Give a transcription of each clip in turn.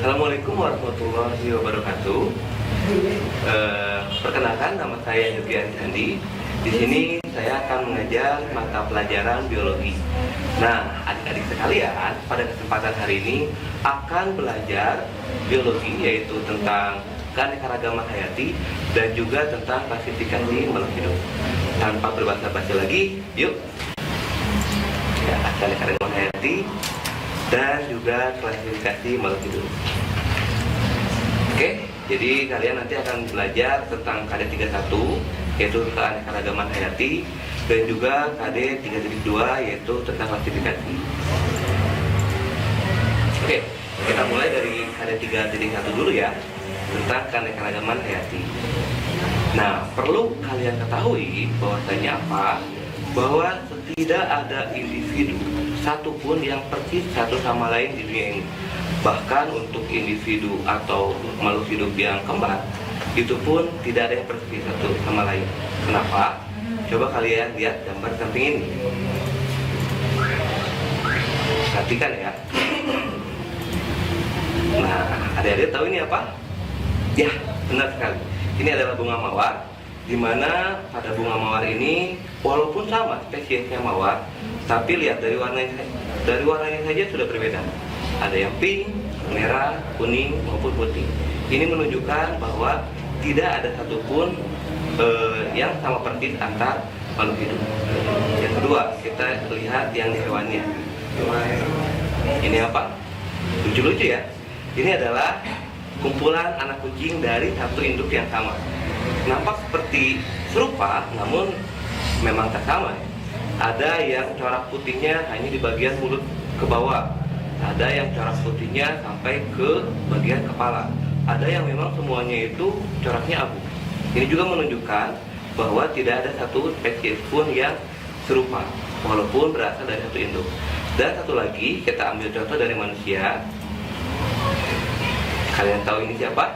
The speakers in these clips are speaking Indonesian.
Assalamualaikum warahmatullahi wabarakatuh. Perkenalkan, nama saya Yogi Arisandi. Di sini saya akan mengajar mata pelajaran biologi. Nah, adik-adik sekalian, pada kesempatan hari ini akan belajar biologi, yaitu tentang keanekaragaman hayati dan juga tentang klasifikasi makhluk hidup. Tanpa berbasa-basi lagi, yuk. Ya, keanekaragaman hayati dan juga klasifikasi makhluk hidup. Oke, jadi kalian nanti akan belajar tentang KD 31, yaitu keanekaragaman hayati, dan juga KD 3.2, yaitu tentang klasifikasi. Oke, kita mulai dari KD 3.1 dulu ya, tentang keanekaragaman hayati. Nah, perlu kalian ketahui bahwasanya apa? Bahwa tidak ada individu satupun yang persis satu sama lain di dunia ini. Bahkan untuk individu atau makhluk hidup yang kembar, itu pun tidak ada yang persis satu sama lain. Kenapa? Coba kalian lihat gambar samping ini. Perhatikan ya. Nah, adik-adik tahu ini apa? Ya, benar sekali. Ini adalah bunga mawar, di mana pada bunga mawar ini walaupun sama spesiesnya mawar, tapi lihat dari warnanya saja sudah berbeda. Ada yang pink, merah, kuning maupun putih. Ini menunjukkan bahwa tidak ada satupun yang sama persis antar makhluk hidup. Yang kedua, kita lihat yang di hewannya. Ini apa? Lucu-lucu ya. Ini adalah kumpulan anak kucing dari satu induk yang sama. Nampak seperti serupa, namun memang tak sama. Ada yang corak putihnya hanya di bagian mulut ke bawah, ada yang corak putihnya sampai ke bagian kepala, ada yang memang semuanya itu coraknya abu. Ini juga menunjukkan bahwa tidak ada satu spesies pun yang serupa, walaupun berasal dari satu induk. Dan satu lagi, kita ambil contoh dari manusia. Kalian tahu ini siapa?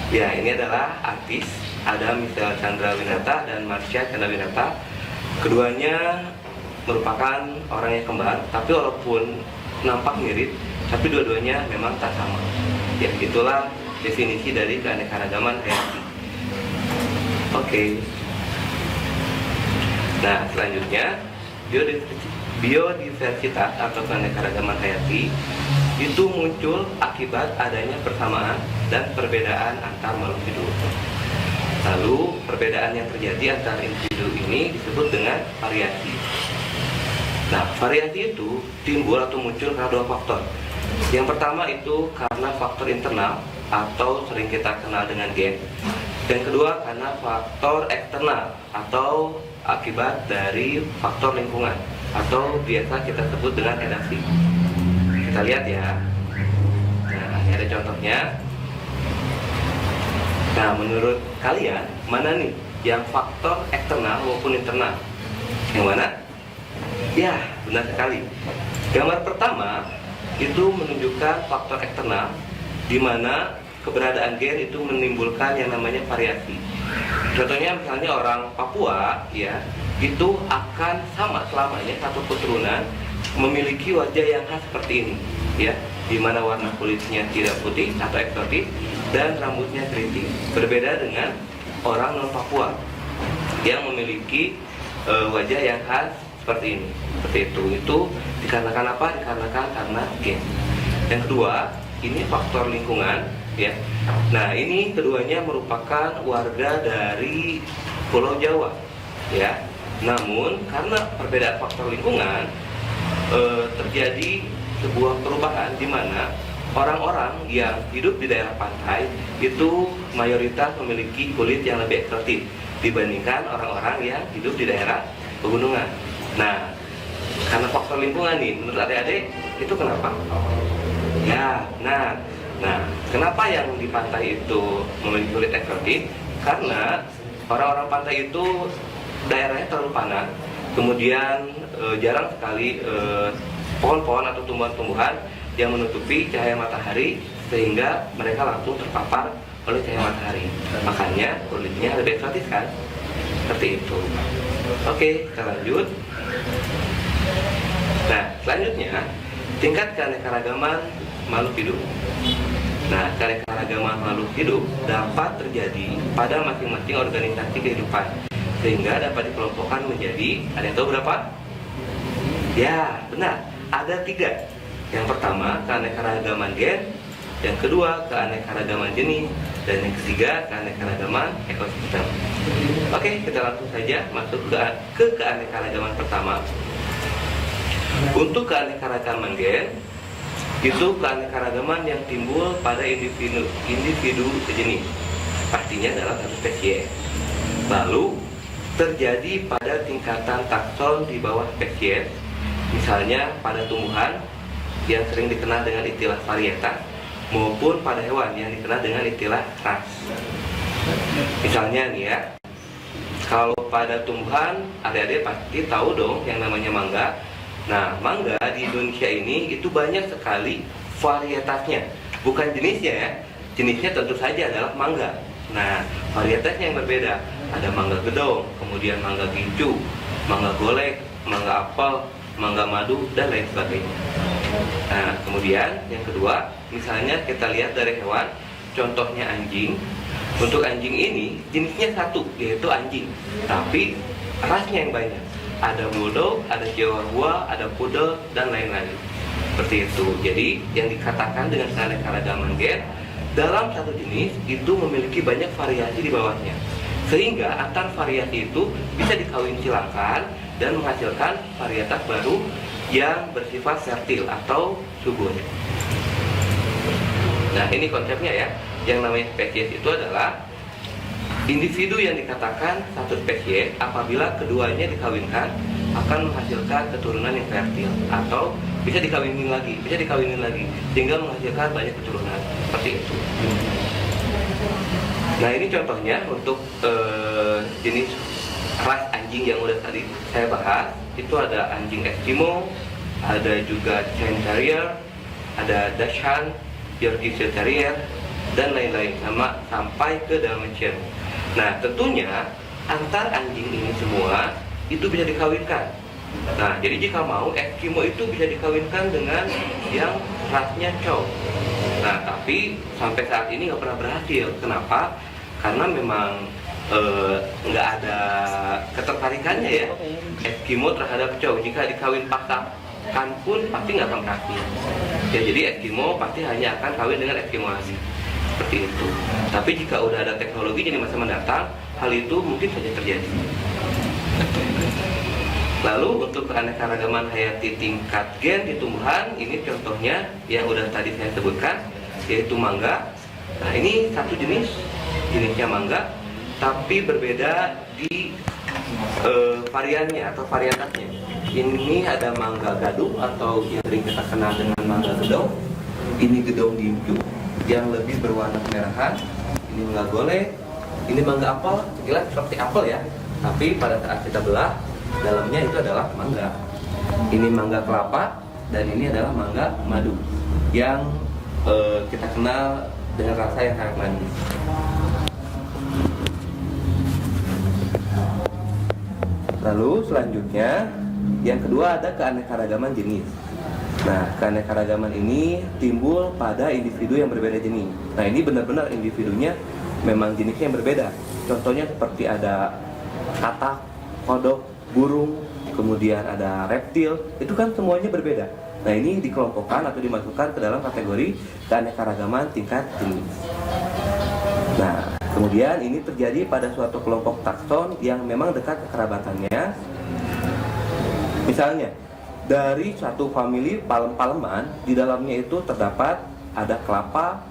Ya, ini adalah artis, ada Michelle Chandrawinata dan Marsha Chandrawinata. Keduanya merupakan orang yang kembar, tapi walaupun nampak mirip, tapi dua-duanya memang tak sama. Ya, itulah definisi dari keanekaragaman hayati. Oke. Nah, selanjutnya biodiversitas atau keanekaragaman hayati itu muncul akibat adanya persamaan dan perbedaan antar makhluk hidup. Lalu perbedaan yang terjadi antara individu ini disebut dengan variasi. Nah, variasi itu timbul atau muncul karena dua faktor. Yang pertama itu karena faktor internal atau sering kita kenal dengan gen. Yang kedua karena faktor eksternal atau akibat dari faktor lingkungan atau biasa kita sebut dengan edasi. Kita lihat ya. Nah, ini ada contohnya. Nah, menurut kalian mana nih yang faktor eksternal maupun internal? Yang mana? Ya, benar sekali. Gambar pertama itu menunjukkan faktor eksternal, di mana keberadaan gen itu menimbulkan yang namanya variasi. Contohnya misalnya orang Papua, ya, itu akan sama selamanya satu keturunan memiliki wajah yang khas seperti ini, ya, di mana warna kulitnya tidak putih atau eksotis dan rambutnya keriting. Berbeda dengan orang non Papua yang memiliki wajah yang khas seperti ini, seperti itu. Itu dikarenakan apa? Dikarenakan karena gen. Yang kedua, ini faktor lingkungan, ya. Nah, ini keduanya merupakan warga dari Pulau Jawa, ya. Namun karena perbedaan faktor lingkungan terjadi sebuah perubahan di mana orang-orang yang hidup di daerah pantai itu mayoritas memiliki kulit yang lebih eksotis dibandingkan orang-orang yang hidup di daerah pegunungan. Nah, karena faktor lingkungan nih, menurut adik-adik itu kenapa? Ya, nah, kenapa yang di pantai itu memiliki kulit eksotis? Karena orang-orang pantai itu daerahnya terlalu panas, kemudian jarang sekali pohon-pohon atau tumbuhan-tumbuhan yang menutupi cahaya matahari sehingga mereka langsung terpapar oleh cahaya matahari. Makanya kulitnya lebih eksotis kan? Seperti itu. Oke, kita lanjut. Nah, selanjutnya tingkat keanekaragaman makhluk hidup. Nah, keanekaragaman makhluk hidup dapat terjadi pada masing-masing organisasi kehidupan, sehingga dapat dikelompokkan menjadi, ada yang tahu berapa? Ya, benar, ada 3. Yang pertama, keanekaragaman gen. Yang kedua, keanekaragaman jenis. Dan yang ketiga, keanekaragaman ekosistem. Oke, kita langsung saja masuk ke keanekaragaman pertama. Untuk keanekaragaman gen, itu keanekaragaman yang timbul pada individu sejenis, pastinya dalam satu spesies. Lalu terjadi pada tingkatan takson di bawah spesies, misalnya pada tumbuhan yang sering dikenal dengan istilah varietas, maupun pada hewan yang dikenal dengan istilah ras. Misalnya nih ya, kalau pada tumbuhan, adik-adik pasti tahu dong yang namanya mangga. Nah, mangga di Indonesia ini itu banyak sekali varietasnya, bukan jenisnya ya. Jenisnya tentu saja adalah mangga. Nah, varietasnya yang berbeda. Ada mangga gedong, kemudian mangga gincu, mangga golek, mangga apel, mangga madu, dan lain sebagainya. Nah, kemudian yang kedua, misalnya kita lihat dari hewan, contohnya anjing. Untuk anjing ini jenisnya satu, yaitu anjing, tapi rasnya yang banyak. Ada bulldog, ada chihuahua, ada poodle, dan lain-lain. Seperti itu. Jadi yang dikatakan dengan keanekaragaman gen, dalam satu jenis itu memiliki banyak variasi di bawahnya, sehingga antar variasi itu bisa dikawin silangkan dan menghasilkan varietas baru yang bersifat fertil atau subur. Nah, ini konsepnya ya. Yang namanya spesies itu adalah individu yang dikatakan satu spesies apabila keduanya dikawinkan akan menghasilkan keturunan yang fertil, atau bisa dikawinin lagi sehingga menghasilkan banyak keturunan. Seperti itu. Nah, ini contohnya untuk jenis ras anjing yang udah tadi saya bahas. Itu ada anjing Eskimo, ada juga Chain Terrier, ada Dachshund, Yorkshire Terrier, dan lain-lain, sampai ke Dalmatian. Nah, tentunya antar anjing ini semua itu bisa dikawinkan. Nah, jadi jika mau, Eskimo itu bisa dikawinkan dengan yang rasnya Chow. Nah, tapi sampai saat ini nggak pernah berhasil. Kenapa? Karena memang nggak ada ketertarikannya ya Eskimo terhadap Chow. Jika dikawin paksakan pun pasti nggak akan berhasil. Ya, jadi Eskimo pasti hanya akan kawin dengan Eskimo asli. Seperti itu. Tapi jika udah ada teknologi di masa mendatang, hal itu mungkin saja terjadi. Lalu untuk keanekaragaman hayati tingkat gen di tumbuhan, ini contohnya yang udah tadi saya sebutkan, yaitu mangga. Nah, ini satu jenisnya mangga, tapi berbeda di variannya atau varietasnya. Ini ada mangga gadung atau yang sering kita kenal dengan mangga gedong. Ini gedong gincu yang lebih berwarna kemerahan. Ini mangga golek, ini mangga apel, sekilas seperti apel ya, tapi pada saat kita belah, dalamnya itu adalah mangga. Ini mangga kelapa, dan ini adalah mangga madu yang kita kenal dengan rasa yang sangat manis. Lalu selanjutnya, yang kedua ada keanekaragaman jenis. Nah, keanekaragaman ini timbul pada individu yang berbeda jenis. Nah, ini benar-benar individunya memang jenisnya yang berbeda. Contohnya seperti ada katak, kodok, burung, kemudian ada reptil, itu kan semuanya berbeda. Nah, ini dikelompokkan atau dimasukkan ke dalam kategori keanekaragaman tingkat jenis. Nah, kemudian ini terjadi pada suatu kelompok takson yang memang dekat kekerabatannya. Misalnya, dari satu famili palem-paleman, di dalamnya itu terdapat ada kelapa,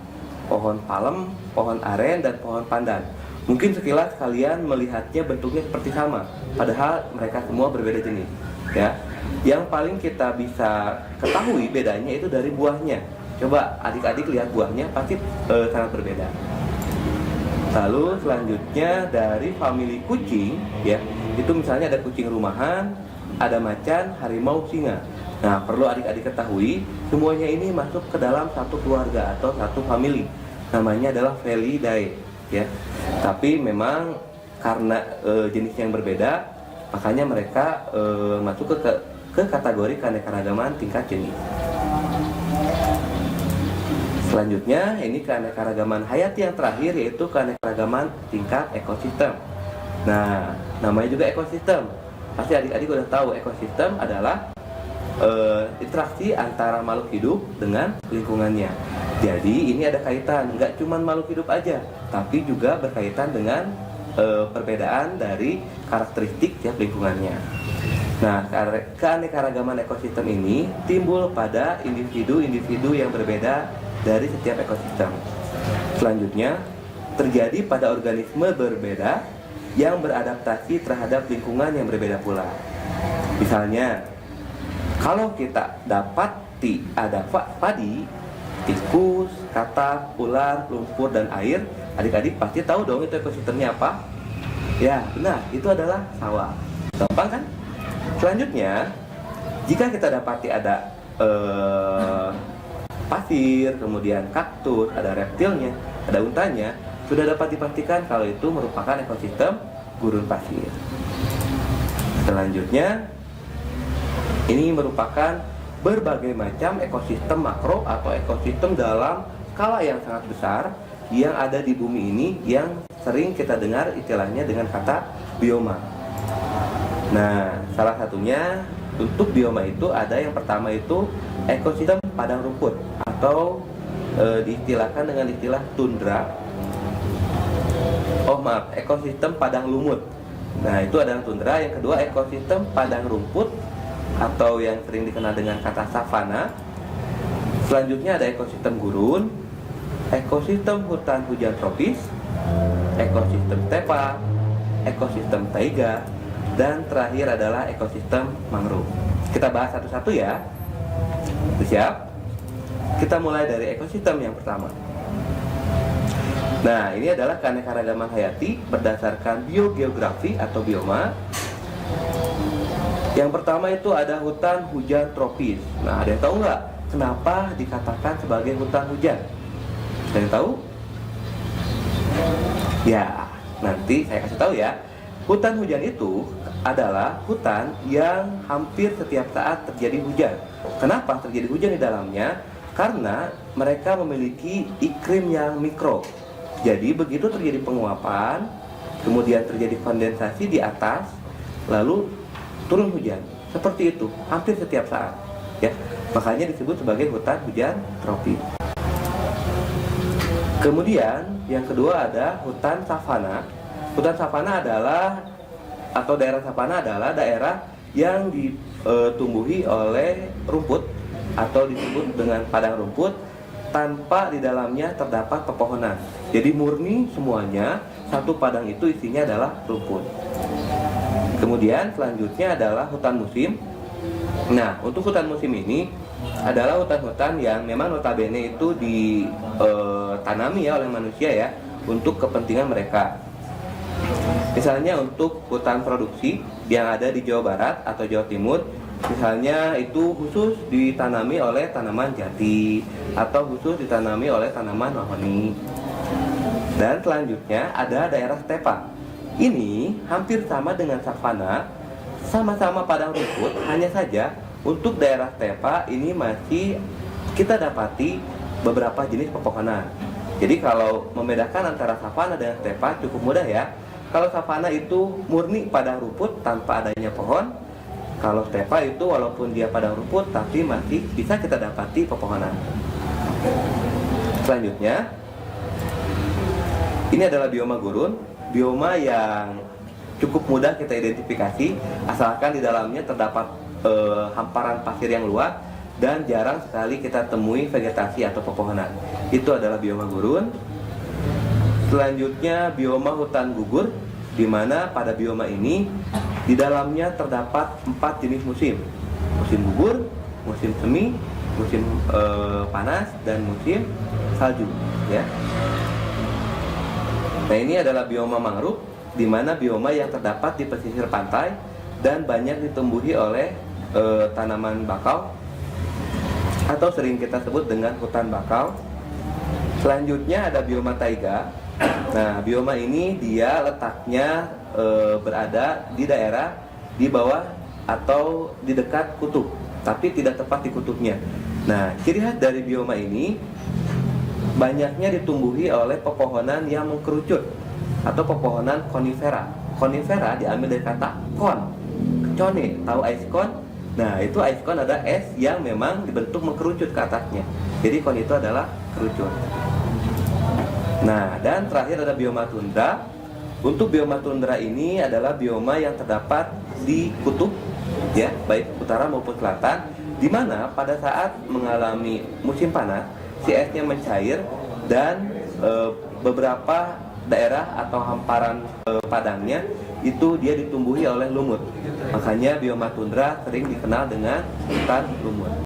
pohon palem, pohon aren, dan pohon pandan. Mungkin sekilas kalian melihatnya bentuknya seperti sama, padahal mereka semua berbeda jenis. Ya, yang paling kita bisa ketahui bedanya itu dari buahnya. Coba adik-adik lihat buahnya, pasti sangat berbeda. Lalu selanjutnya dari famili kucing, ya, itu misalnya ada kucing rumahan, ada macan, harimau, singa. Nah, perlu adik-adik ketahui, semuanya ini masuk ke dalam satu keluarga atau satu famili. Namanya adalah Felidae, ya. Tapi memang karena jenisnya yang berbeda, makanya mereka masuk ke kategori keanekaragaman tingkat jenis. Selanjutnya, ini keanekaragaman hayati yang terakhir, yaitu keanekaragaman tingkat ekosistem. Nah, namanya juga ekosistem. Pasti adik-adik udah tahu ekosistem adalah interaksi antara makhluk hidup dengan lingkungannya. Jadi ini ada kaitan, nggak cuma makhluk hidup aja, tapi juga berkaitan dengan perbedaan dari karakteristik tiap lingkungannya. Nah, keanekaragaman ekosistem ini timbul pada individu-individu yang berbeda dari setiap ekosistem. Selanjutnya, terjadi pada organisme berbeda yang beradaptasi terhadap lingkungan yang berbeda pula. Misalnya, kalau kita dapati ada padi, tikus, katak, ular, lumpur, dan air, adik-adik pasti tahu dong itu ekosistemnya apa? Ya, benar, itu adalah sawah. Gampang kan? Selanjutnya, jika kita dapati ada pasir, kemudian kaktus, ada reptilnya, ada untanya, sudah dapat dipastikan kalau itu merupakan ekosistem gurun pasir. Selanjutnya, ini merupakan berbagai macam ekosistem makro atau ekosistem dalam skala yang sangat besar yang ada di bumi ini, yang sering kita dengar istilahnya dengan kata bioma. Nah, salah satunya untuk bioma itu ada yang pertama itu ekosistem padang rumput atau diistilahkan dengan istilah tundra. Ekosistem padang lumut. Nah, itu adalah tundra. Yang kedua, ekosistem padang rumput atau yang sering dikenal dengan kata savana. Selanjutnya ada ekosistem gurun, ekosistem hutan hujan tropis, ekosistem stepa, ekosistem taiga, dan terakhir adalah ekosistem mangrove. Kita bahas satu-satu ya. Siap? Kita mulai dari ekosistem yang pertama. Nah, ini adalah keanekaragaman hayati berdasarkan biogeografi atau bioma. Yang pertama itu ada hutan hujan tropis. Nah, ada yang tahu nggak kenapa dikatakan sebagai hutan hujan? Ada yang tahu? Ya, nanti saya kasih tahu ya. Hutan hujan itu adalah hutan yang hampir setiap saat terjadi hujan. Kenapa terjadi hujan di dalamnya? Karena mereka memiliki iklim yang mikro. Jadi begitu terjadi penguapan, kemudian terjadi kondensasi di atas, lalu turun hujan. Seperti itu, hampir setiap saat. Ya, makanya disebut sebagai hutan hujan tropis. Kemudian yang kedua ada hutan savana. Hutan savana adalah atau daerah savana adalah daerah yang ditumbuhi oleh rumput atau disebut dengan padang rumput tanpa di dalamnya terdapat pepohonan. Jadi murni semuanya, satu padang itu isinya adalah rumput. Kemudian selanjutnya adalah hutan musim. Nah, untuk hutan musim ini adalah hutan-hutan yang memang notabene itu ditanami ya oleh manusia ya untuk kepentingan mereka. Misalnya untuk hutan produksi yang ada di Jawa Barat atau Jawa Timur, misalnya itu khusus ditanami oleh tanaman jati atau khusus ditanami oleh tanaman mahoni. Dan selanjutnya ada daerah stepa. Ini hampir sama dengan savana, sama-sama padang rumput, hanya saja untuk daerah stepa ini masih kita dapati beberapa jenis pepohonan. Jadi kalau membedakan antara savana dan stepa cukup mudah ya. Kalau savana itu murni padang rumput tanpa adanya pohon. Kalau stepa itu walaupun dia padang rumput tapi masih bisa kita dapati pepohonan. Selanjutnya, ini adalah bioma gurun, bioma yang cukup mudah kita identifikasi asalkan di dalamnya terdapat hamparan pasir yang luas dan jarang sekali kita temui vegetasi atau pepohonan. Itu adalah bioma gurun. Selanjutnya bioma hutan gugur, di mana pada bioma ini di dalamnya terdapat 4 jenis musim. Musim gugur, musim semi, musim panas, dan musim salju ya. Nah, ini adalah bioma mangrove, di mana bioma yang terdapat di pesisir pantai dan banyak ditumbuhi oleh tanaman bakau atau sering kita sebut dengan hutan bakau. Selanjutnya ada bioma taiga. Nah, bioma ini dia letaknya berada di daerah di bawah atau di dekat kutub, tapi tidak tepat di kutubnya. Nah, ciri khas dari bioma ini banyaknya ditumbuhi oleh pepohonan yang mengkerucut atau pepohonan konifera. Konifera diambil dari kata kon, cone, tahu ice cone? Nah, itu ice cone ada es yang memang dibentuk mengkerucut ke atasnya. Jadi kon itu adalah kerucut. Nah, dan terakhir ada bioma tundra. Untuk bioma tundra ini adalah bioma yang terdapat di kutub, ya, baik utara maupun selatan, di mana pada saat mengalami musim panas, si esnya mencair dan beberapa daerah atau hamparan padangnya itu dia ditumbuhi oleh lumut. Makanya bioma tundra sering dikenal dengan hutan lumut.